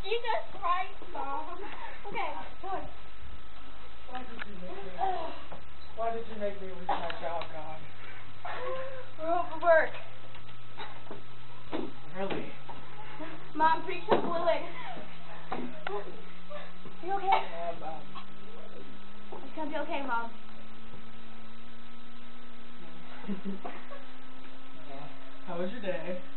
Jesus Christ, Mom. Okay, good. Why did you make me lose my job, God? We're overworked. Really? Mom, drink some fluid. You okay? It's gonna be okay, Mom. How was your day?